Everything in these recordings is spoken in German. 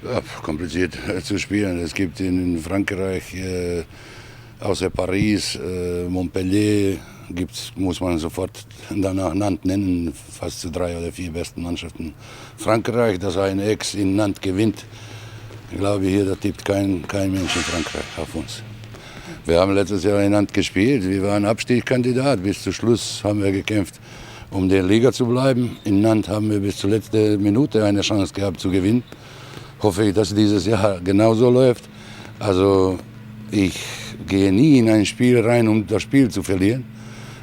Ja, kompliziert zu spielen. Es gibt in Frankreich außer Paris, Montpellier, muss man sofort danach Nantes nennen, fast zu 3 oder 4 besten Mannschaften. Frankreich, dass ein Ex in Nantes gewinnt, ich glaube hier, da tippt kein Mensch in Frankreich auf uns. Wir haben letztes Jahr in Nantes gespielt, wir waren Abstiegskandidat, bis zum Schluss haben wir gekämpft, um in der Liga zu bleiben. In Nantes haben wir bis zur letzten Minute eine Chance gehabt zu gewinnen. Hoffe ich, dass dieses Jahr genauso läuft. Also ich gehe nie in ein Spiel rein, um das Spiel zu verlieren.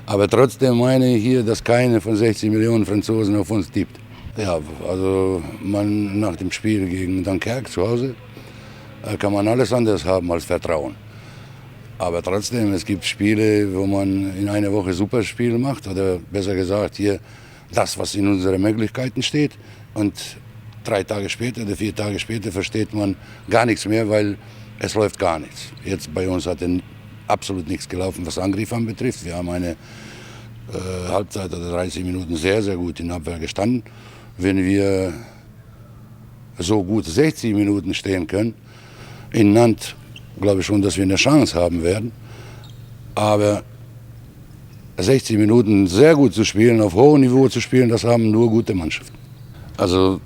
Aber trotzdem meine ich hier, dass keine von 60 Millionen Franzosen auf uns tippt. Ja, also nach dem Spiel gegen Dunkerque zu Hause kann man alles anders haben als Vertrauen. Aber trotzdem, es gibt Spiele, wo man in einer Woche super Spiel macht. Oder besser gesagt, hier das, was in unseren Möglichkeiten steht. Und 3 Tage später oder 4 Tage später versteht man gar nichts mehr, weil es läuft gar nichts. Jetzt bei uns hat absolut nichts gelaufen, was Angriff anbetrifft. Wir haben eine Halbzeit oder 30 Minuten sehr, sehr gut in Abwehr gestanden. Wenn wir so gut 60 Minuten stehen können, in Nantes glaube ich schon, dass wir eine Chance haben werden. Aber 60 Minuten sehr gut zu spielen, auf hohem Niveau zu spielen, das haben nur gute Mannschaften. Also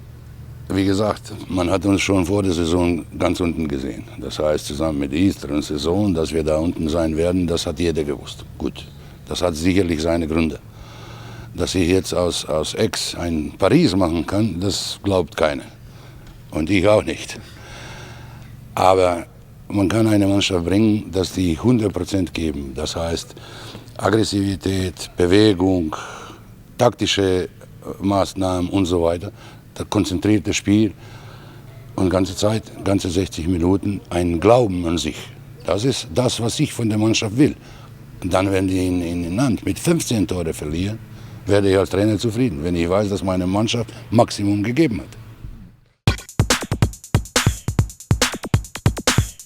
wie gesagt, man hat uns schon vor der Saison ganz unten gesehen. Das heißt, zusammen mit Easter und Saison, dass wir da unten sein werden, das hat jeder gewusst. Gut, das hat sicherlich seine Gründe. Dass ich jetzt aus Aix ein Paris machen kann, das glaubt keiner. Und ich auch nicht. Aber man kann eine Mannschaft bringen, dass die 100% geben. Das heißt, Aggressivität, Bewegung, taktische Maßnahmen und so weiter. Das konzentrierte Spiel und ganze Zeit, ganze 60 Minuten, ein Glauben an sich. Das ist das, was ich von der Mannschaft will. Und dann, wenn die in Nantes mit 15 Tore verlieren, werde ich als Trainer zufrieden, wenn ich weiß, dass meine Mannschaft Maximum gegeben hat.